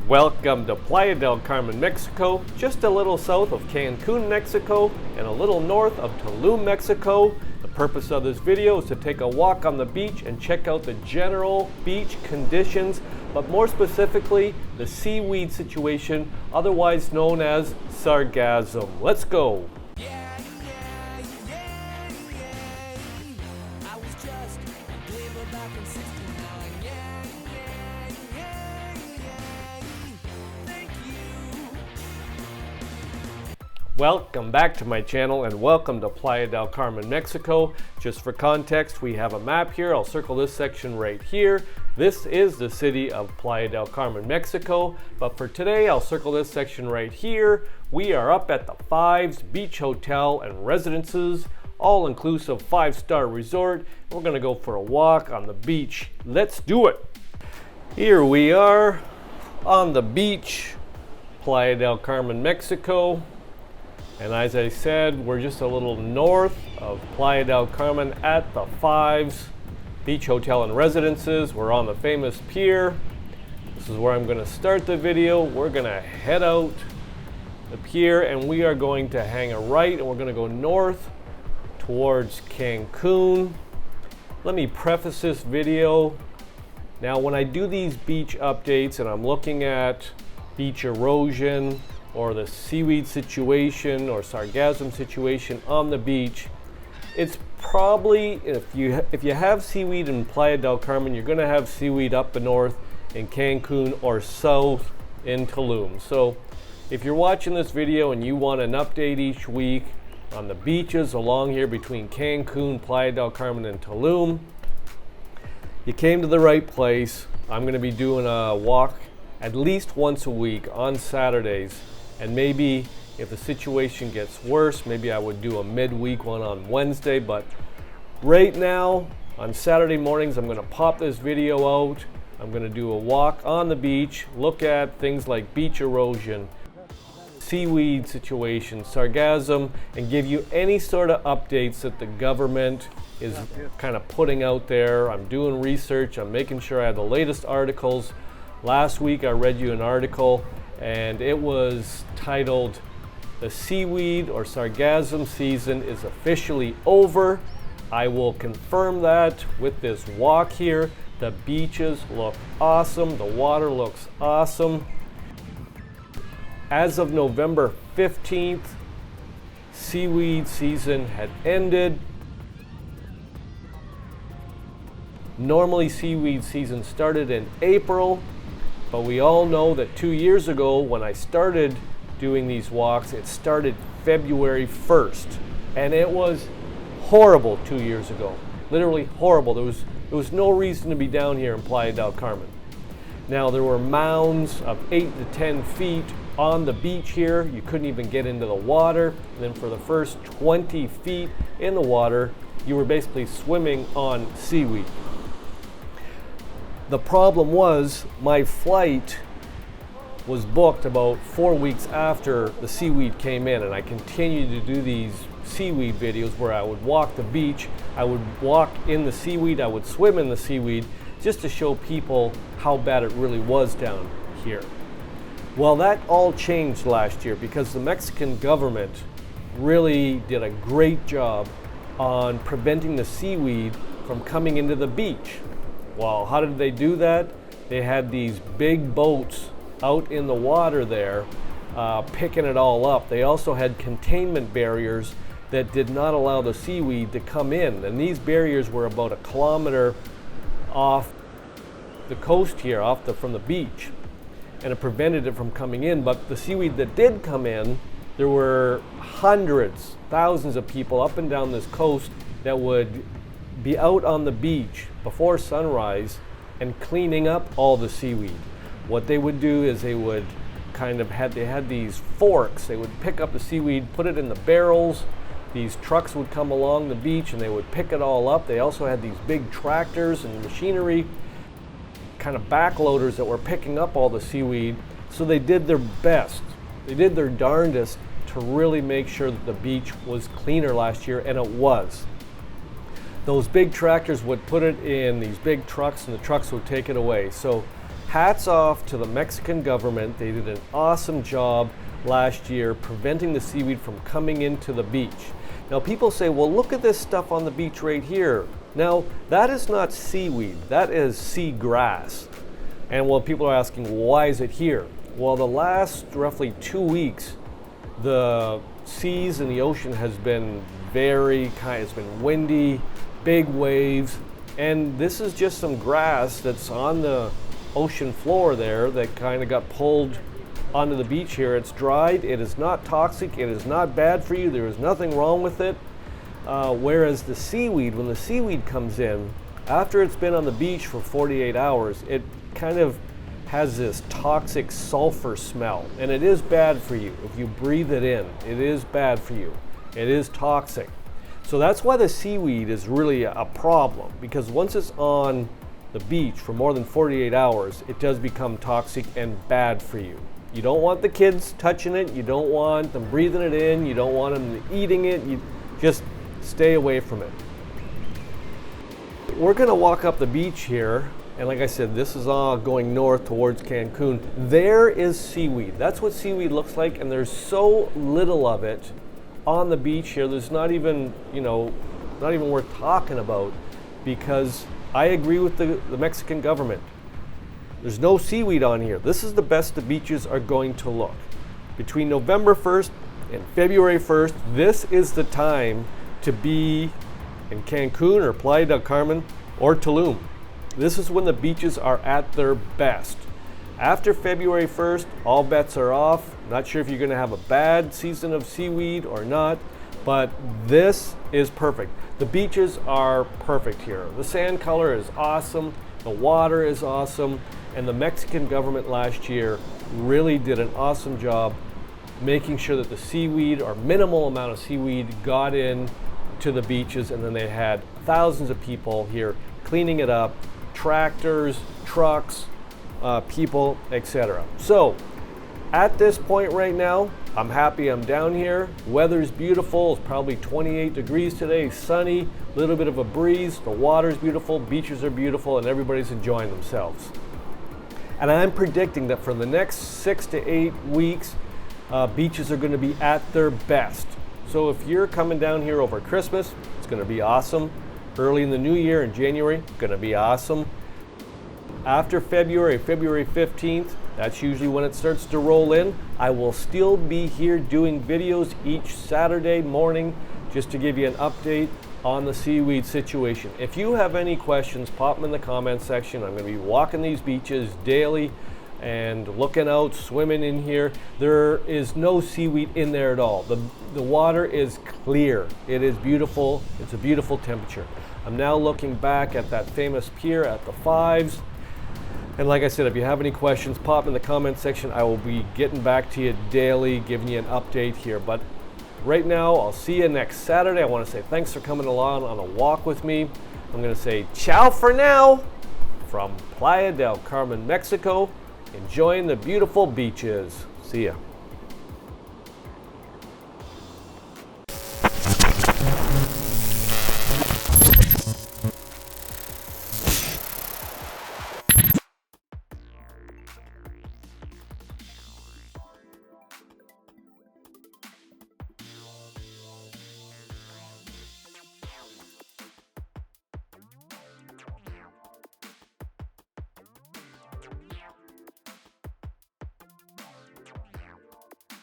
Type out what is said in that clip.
Welcome to Playa del Carmen, Mexico, just a little south of Cancun, Mexico, and a little north of Tulum, Mexico. The purpose of this video is to take a walk on the beach and check out the general beach conditions, but more specifically, the seaweed situation, otherwise known as sargassum. Let's go. Welcome back to my channel and welcome to Playa del Carmen, Mexico. Just for context, we have a map here. I'll circle this section right here. This is the city of Playa del Carmen, Mexico. But for today, I'll circle this section right here. We are up at the Fives Beach Hotel and Residences, all-inclusive 5-star resort. We're gonna go for a walk on the beach. Let's do it. Here we are on the beach, Playa del Carmen, Mexico. And as I said, we're just a little north of Playa del Carmen at the Fives Beach Hotel and Residences. We're on the famous pier. This is where I'm going to start the video. We're going to head out the pier and we are going to hang a right and we're going to go north towards Cancun. Let me preface this video. Now, when I do these beach updates and I'm looking at beach erosion, or the seaweed situation or sargassum situation on the beach, it's probably, if you have seaweed in Playa del Carmen, you're going to have seaweed up the north in Cancun or south in Tulum. So if you're watching this video and you want an update each week on the beaches along here between Cancun, Playa del Carmen, and Tulum, you came to the right place. I'm going to be doing a walk at least once a week on Saturdays. And maybe if the situation gets worse, maybe I would do a midweek one on Wednesday. But right now, on Saturday mornings, I'm gonna pop this video out. I'm gonna do a walk on the beach, look at things like beach erosion, seaweed situation, sargassum, and give you any sort of updates that the government is kind of putting out there. I'm doing research, I'm making sure I have the latest articles. Last week, I read you an article and it was titled, "The Seaweed or Sargassum Season is Officially Over." I will confirm that with this walk here. The beaches look awesome, the water looks awesome. As of November 15th, seaweed season had ended. Normally seaweed season started in April. But we all know that 2 years ago when I started doing these walks, it started February 1st. And it was horrible 2 years ago, literally horrible. There was no reason to be down here in Playa del Carmen. Now there were mounds of 8 to 10 feet on the beach here. You couldn't even get into the water. And then for the first 20 feet in the water, you were basically swimming on seaweed. The problem was my flight was booked about 4 weeks after the seaweed came in, and I continued to do these seaweed videos where I would walk the beach, I would walk in the seaweed, I would swim in the seaweed, just to show people how bad it really was down here. Well, that all changed last year because the Mexican government really did a great job on preventing the seaweed from coming into the beach. Well, how did they do that? They had these big boats out in the water there, picking it all up. They also had containment barriers that did not allow the seaweed to come in. And these barriers were about 1 kilometer off the coast here, from the beach. And it prevented it from coming in. But the seaweed that did come in, there were hundreds, thousands of people up and down this coast that would be out on the beach before sunrise and cleaning up all the seaweed. What they would do is they would they had these forks. They would pick up the seaweed, put it in the barrels. These trucks would come along the beach and they would pick it all up. They also had these big tractors and machinery, kind of backloaders that were picking up all the seaweed. So they did their best. They did their darndest to really make sure that the beach was cleaner last year, and it was. Those big tractors would put it in these big trucks and the trucks would take it away. So Hats off to the Mexican government. They did an awesome job last year preventing the seaweed from coming into the beach. Now people say, well, look at this stuff on the beach right here. Now that is not seaweed, that is seagrass. And well, people are asking, why is it here? Well, the last roughly 2 weeks, the seas and the ocean has been it's been windy, big waves, and this is just some grass that's on the ocean floor there that kind of got pulled onto the beach here. It's dried, it is not toxic, it is not bad for you, there is nothing wrong with it. Whereas the seaweed, when the seaweed comes in, after it's been on the beach for 48 hours, it kind of has this toxic sulfur smell, and it is bad for you. If you breathe it in, it is bad for you. It is toxic. So that's why the seaweed is really a problem, because once it's on the beach for more than 48 hours, it does become toxic and bad for you. You don't want the kids touching it, you don't want them breathing it in, you don't want them eating it, you just stay away from it. We're gonna walk up the beach here, and like I said, this is all going north towards Cancun. There is seaweed. That's what seaweed looks like, and there's so little of it on the beach here. There's not even, not even worth talking about, because I agree with the Mexican government. There's no seaweed on here. This is the best the beaches are going to look. Between November 1st and February 1st, this is the time to be in Cancun or Playa del Carmen or Tulum. This is when the beaches are at their best. After February 1st, all bets are off. Not sure if you're gonna have a bad season of seaweed or not, but this is perfect. The beaches are perfect here. The sand color is awesome, the water is awesome, and the Mexican government last year really did an awesome job making sure that the seaweed, or minimal amount of seaweed, got in to the beaches, and then they had thousands of people here cleaning it up, tractors, trucks, people, etc. So at this point right now, I'm happy I'm down here. Weather's beautiful. It's probably 28 degrees today, sunny, a little bit of a breeze. The water's beautiful, beaches are beautiful, and everybody's enjoying themselves. And I'm predicting that for the next 6 to 8 weeks, beaches are going to be at their best. So if you're coming down here over Christmas, it's going to be awesome. Early in the new year in January, going to be awesome. After February 15th, that's usually when it starts to roll in. I will still be here doing videos each Saturday morning just to give you an update on the seaweed situation. If you have any questions, pop them in the comment section. I'm going to be walking these beaches daily and looking out, swimming in here. There is no seaweed in there at all. The water is clear. It is beautiful. It's a beautiful temperature. I'm now looking back at that famous pier at the Fives. And like I said, if you have any questions, pop in the comment section. I will be getting back to you daily, giving you an update here. But right now, I'll see you next Saturday. I want to say thanks for coming along on a walk with me. I'm going to say ciao for now from Playa del Carmen, Mexico. Enjoying the beautiful beaches. See ya.